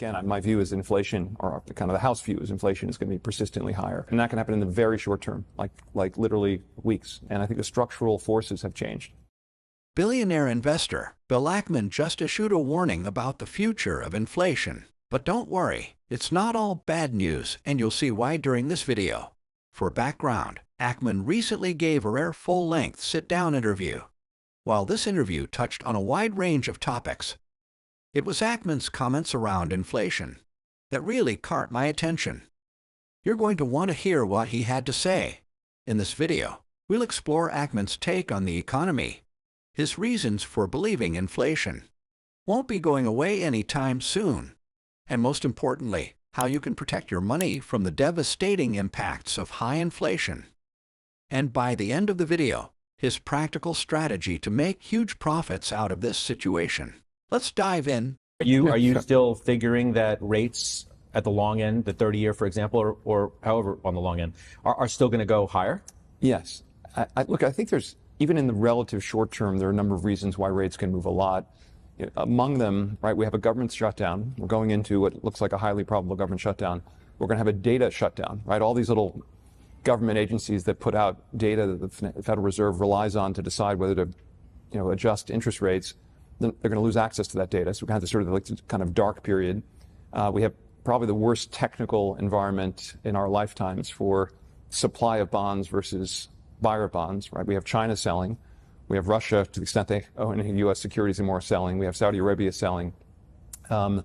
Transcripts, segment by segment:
Again, my view is inflation, or kind of the House view is inflation is going to be persistently higher. And that can happen in the very short term, like literally weeks. And I think the structural forces have changed. Billionaire investor Bill Ackman just issued a warning about the future of inflation. But don't worry, it's not all bad news, and you'll see why during this video. For background, Ackman recently gave a rare full-length sit-down interview. While this interview touched on a wide range of topics, it was Ackman's comments around inflation that really caught my attention. You're going to want to hear what he had to say. In this video, we'll explore Ackman's take on the economy, his reasons for believing inflation won't be going away anytime soon, and most importantly, how you can protect your money from the devastating impacts of high inflation. And by the end of the video, his practical strategy to make huge profits out of this situation. Let's dive in. Are you still figuring that rates at the long end, the 30-year, for example, or however on the long end, are still going to go higher? Yes. Look, I think there's, even in the relative short term, there are a number of reasons why rates can move a lot. Among them, right, we have a government shutdown. We're going into what looks like a highly probable government shutdown. We're going to have a data shutdown, right? All these little government agencies that put out data that the Federal Reserve relies on to decide whether to, adjust interest rates. They're going to lose access to that data. So we're going to have this sort of kind of dark period. We have probably the worst technical environment in our lifetimes for supply of bonds versus buyer bonds, right? We have China selling. We have Russia, to the extent they own any U.S. securities and more, selling. We have Saudi Arabia selling. And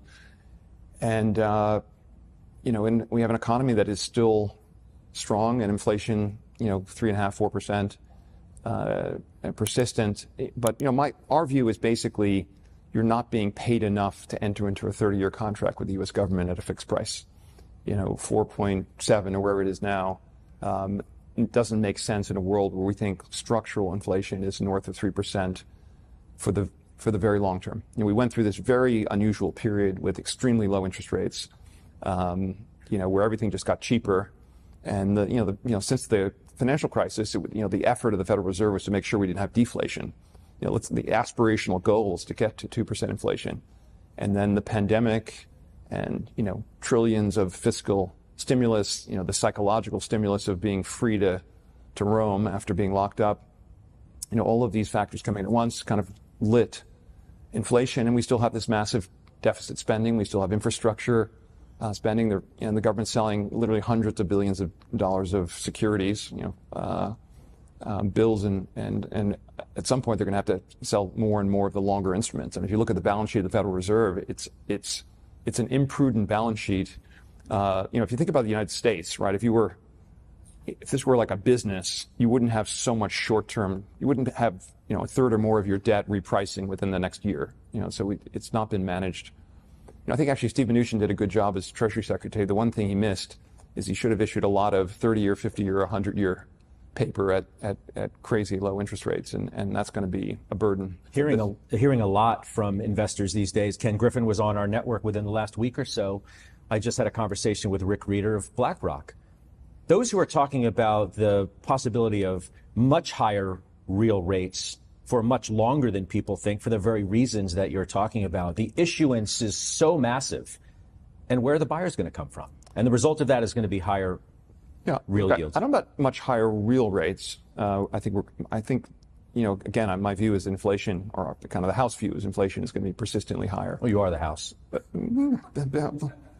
we have an economy that is still strong, and inflation, 3.5%, 4%, persistent. But, our view is basically you're not being paid enough to enter into a 30-year contract with the U.S. government at a fixed price. 4.7 or wherever it is now. It doesn't make sense in a world where we think structural inflation is north of 3% for the very long term. We went through this very unusual period with extremely low interest rates, where everything just got cheaper. And since the financial crisis, the effort of the Federal Reserve was to make sure we didn't have deflation. The aspirational goal is to get to 2% inflation. And then the pandemic and, trillions of fiscal stimulus, the psychological stimulus of being free to roam after being locked up, all of these factors coming at once kind of lit inflation. And we still have this massive deficit spending. We still have infrastructure spending. The government's selling literally hundreds of billions of dollars of securities, bills, and at some point they're going to have to sell more and more of the longer instruments. And if you look at the balance sheet of the Federal Reserve, it's an imprudent balance sheet. If you think about the United States, right, if this were like a business, you wouldn't have so much short-term, you wouldn't have, a third or more of your debt repricing within the next year. So it's not been managed. I think actually Steve Mnuchin did a good job as Treasury Secretary. The one thing he missed is he should have issued a lot of 30-year, 50-year, 100-year paper at crazy low interest rates, and that's going to be a burden. Hearing a lot from investors these days. Ken Griffin was on our network within the last week or so. I just had a conversation with Rick Reeder of BlackRock. Those who are talking about the possibility of much higher real rates for much longer than people think, for the very reasons that you're talking about. The issuance is so massive, and where are the buyers going to come from? And the result of that is going to be higher real yields. I don't know about much higher real rates. I think again, my view is inflation, or kind of the House view is inflation is going to be persistently higher. Well, you are the House. But,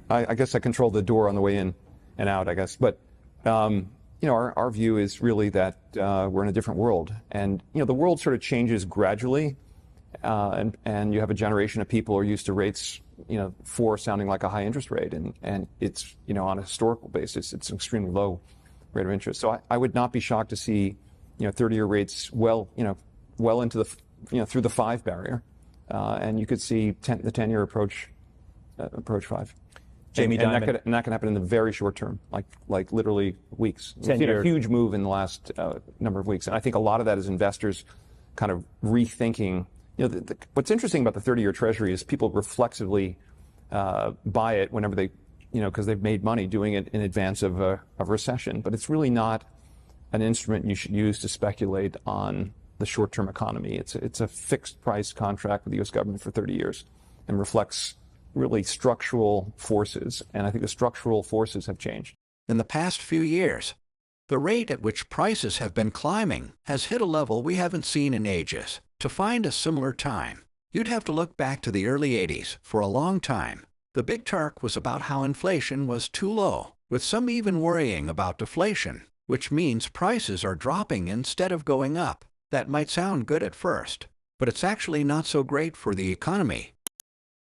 I guess I control the door on the way in and out, I guess. But, our view is really that we're in a different world. And, the world sort of changes gradually. And you have a generation of people who are used to rates, 4 sounding like a high interest rate. And it's, on a historical basis, it's an extremely low rate of interest. So I would not be shocked to see, 30-year rates well into the, through the 5 barrier. And you could see the 10-year approach 5. Jamie Dimon. And that can happen in the very short term, like literally weeks. We've seen a huge move in the last number of weeks. And I think a lot of that is investors kind of rethinking. What's interesting about the 30-year Treasury is people reflexively buy it whenever they, because they've made money doing it in advance of a recession. But it's really not an instrument you should use to speculate on the short-term economy. It's a fixed price contract with the U.S. government for 30 years and reflects really structural forces, and I think the structural forces have changed. In the past few years, the rate at which prices have been climbing has hit a level we haven't seen in ages. To find a similar time, you'd have to look back to the early 80s. For a long time, the big talk was about how inflation was too low, with some even worrying about deflation, which means prices are dropping instead of going up. That might sound good at first, but it's actually not so great for the economy.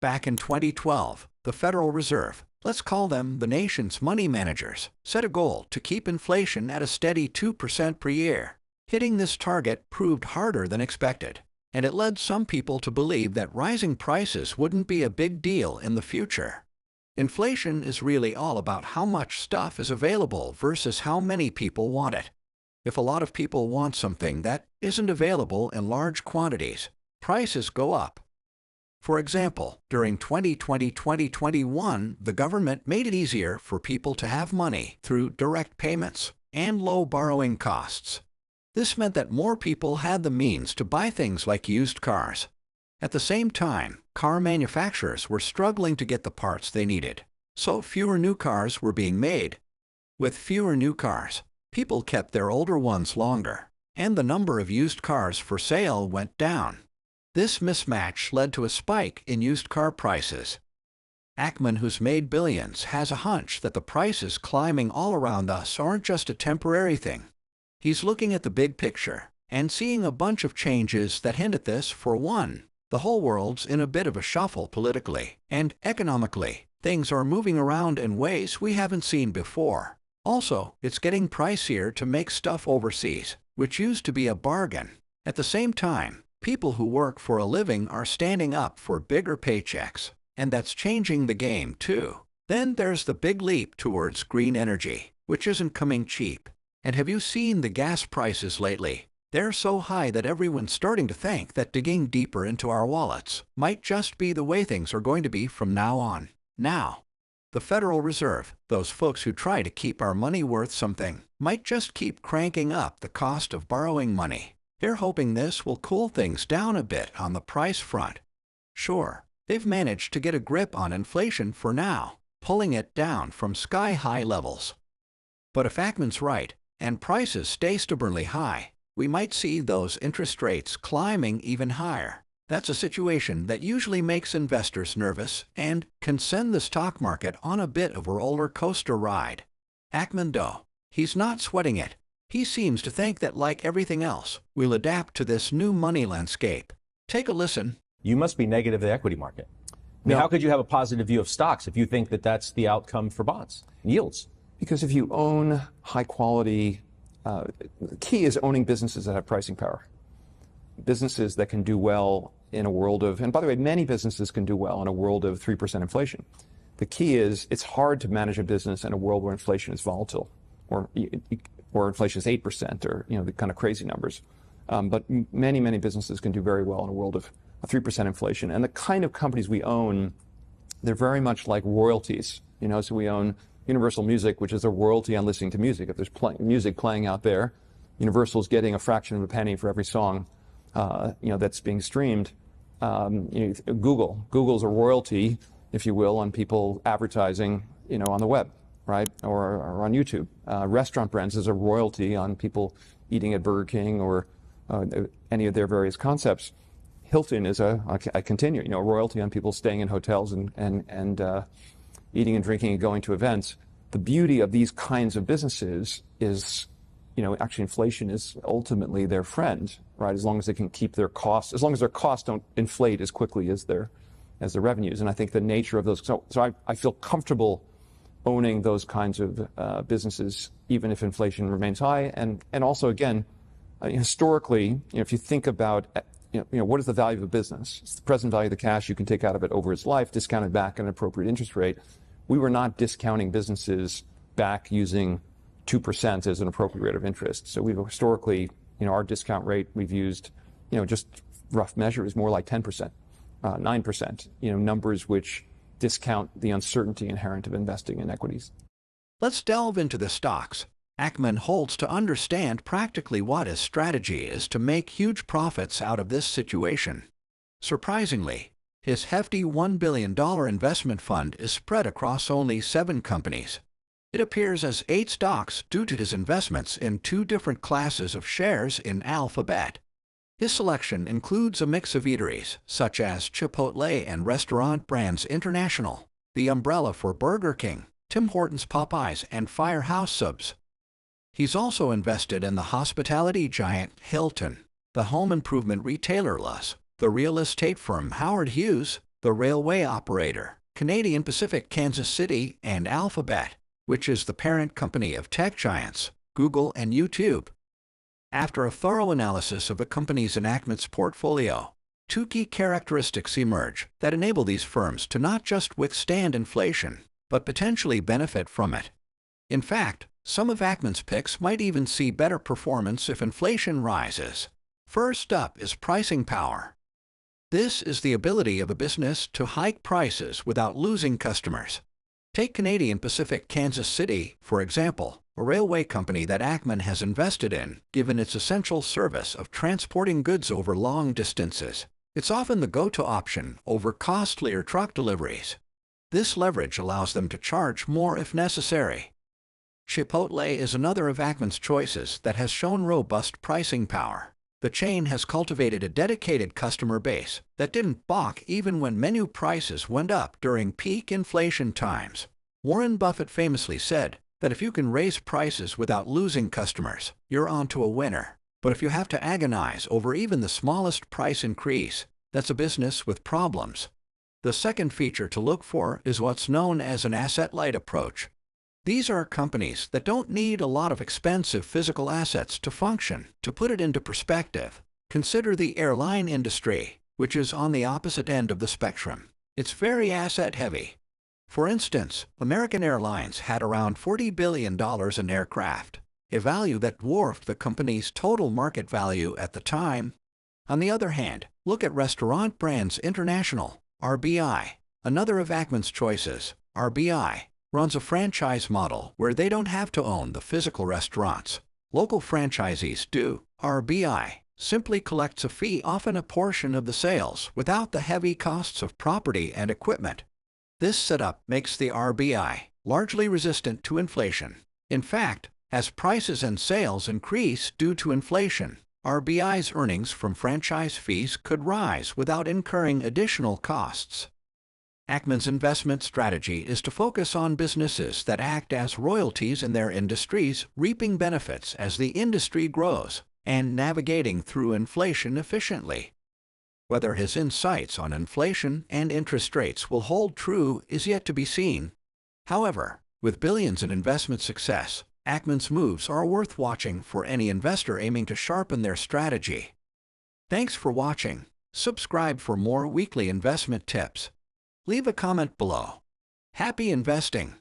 Back in 2012, the Federal Reserve, let's call them the nation's money managers, set a goal to keep inflation at a steady 2% per year. Hitting this target proved harder than expected, and it led some people to believe that rising prices wouldn't be a big deal in the future. Inflation is really all about how much stuff is available versus how many people want it. If a lot of people want something that isn't available in large quantities, prices go up. For example, during 2020-2021, the government made it easier for people to have money through direct payments and low borrowing costs. This meant that more people had the means to buy things like used cars. At the same time, car manufacturers were struggling to get the parts they needed, so fewer new cars were being made. With fewer new cars, people kept their older ones longer, and the number of used cars for sale went down. This mismatch led to a spike in used car prices. Ackman, who's made billions, has a hunch that the prices climbing all around us aren't just a temporary thing. He's looking at the big picture and seeing a bunch of changes that hint at this. For one, the whole world's in a bit of a shuffle politically and economically. Things are moving around in ways we haven't seen before. Also, it's getting pricier to make stuff overseas, which used to be a bargain. At the same time, people who work for a living are standing up for bigger paychecks, and that's changing the game too. Then there's the big leap towards green energy, which isn't coming cheap. And have you seen the gas prices lately? They're so high that everyone's starting to think that digging deeper into our wallets might just be the way things are going to be from now on. Now, the Federal Reserve, those folks who try to keep our money worth something, might just keep cranking up the cost of borrowing money. They're hoping this will cool things down a bit on the price front. Sure, they've managed to get a grip on inflation for now, pulling it down from sky-high levels. But if Ackman's right, and prices stay stubbornly high, we might see those interest rates climbing even higher. That's a situation that usually makes investors nervous and can send the stock market on a bit of a roller coaster ride. Ackman, though, he's not sweating it. He seems to think that, like everything else, we'll adapt to this new money landscape. Take a listen. You must be negative to the equity market. I mean, No. how could you have a positive view of stocks if you think that that's the outcome for bonds, yields? Because if you own high quality, the key is owning businesses that have pricing power. Businesses that can do well in a world of, and by the way, many businesses can do well in a world of 3% inflation. The key is it's hard to manage a business in a world where inflation is volatile, or inflation is 8%, or the kind of crazy numbers. But many businesses can do very well in a world of 3% inflation. And the kind of companies we own, they're very much like royalties. So we own Universal Music, which is a royalty on listening to music. If there's music playing out there, Universal's getting a fraction of a penny for every song that's being streamed. Google's a royalty, if you will, on people advertising, on the web, right, or on YouTube. Restaurant Brands is a royalty on people eating at Burger King or any of their various concepts. Hilton is a royalty on people staying in hotels and eating and drinking and going to events. The beauty of these kinds of businesses is, actually inflation is ultimately their friend, right? As long as they can keep their costs, as long as their costs don't inflate as quickly as their revenues. And I think the nature of those, so I feel comfortable owning those kinds of businesses, even if inflation remains high. And also, again, historically, if you think about, what is the value of a business? It's the present value of the cash you can take out of it over its life, discounted back at an appropriate interest rate. We were not discounting businesses back using 2% as an appropriate rate of interest. So we've historically, our discount rate we've used, just rough measure is more like 10%, 9%, numbers which discount the uncertainty inherent of investing in equities. Let's delve into the stocks Ackman holds to understand practically what his strategy is to make huge profits out of this situation. Surprisingly, His hefty $1 billion investment fund is spread across only 7 companies. It appears as 8 stocks due to his investments in 2 different classes of shares in Alphabet. His selection includes a mix of eateries, such as Chipotle and Restaurant Brands International, the umbrella for Burger King, Tim Hortons, Popeyes, and Firehouse Subs. He's also invested in the hospitality giant Hilton, the home improvement retailer Lowe's, the real estate firm Howard Hughes, the railway operator Canadian Pacific Kansas City, and Alphabet, which is the parent company of tech giants Google and YouTube. After a thorough analysis of a company's and Ackman's portfolio, 2 key characteristics emerge that enable these firms to not just withstand inflation, but potentially benefit from it. In fact, some of Ackman's picks might even see better performance if inflation rises. First up is pricing power. This is the ability of a business to hike prices without losing customers. Take Canadian Pacific Kansas City, for example, a railway company that Ackman has invested in, given its essential service of transporting goods over long distances. It's often the go-to option over costlier truck deliveries. This leverage allows them to charge more if necessary. Chipotle is another of Ackman's choices that has shown robust pricing power. The chain has cultivated a dedicated customer base that didn't balk even when menu prices went up during peak inflation times. Warren Buffett famously said that if you can raise prices without losing customers, you're onto a winner. But if you have to agonize over even the smallest price increase, that's a business with problems. The second feature to look for is what's known as an asset-light approach. These are companies that don't need a lot of expensive physical assets to function. To put it into perspective, consider the airline industry, which is on the opposite end of the spectrum. It's very asset-heavy. For instance, American Airlines had around $40 billion in aircraft, a value that dwarfed the company's total market value at the time. On the other hand, look at Restaurant Brands International, RBI, another of Ackman's choices. RBI runs a franchise model where they don't have to own the physical restaurants. Local franchisees do. RBI simply collects a fee, often a portion of the sales, without the heavy costs of property and equipment. This setup makes the RBI largely resistant to inflation. In fact, as prices and sales increase due to inflation, RBI's earnings from franchise fees could rise without incurring additional costs. Ackman's investment strategy is to focus on businesses that act as royalties in their industries, reaping benefits as the industry grows and navigating through inflation efficiently. Whether his insights on inflation and interest rates will hold true is yet to be seen. However, with billions in investment success, Ackman's moves are worth watching for any investor aiming to sharpen their strategy. Thanks for watching. Subscribe for more weekly investment tips. Leave a comment below. Happy investing!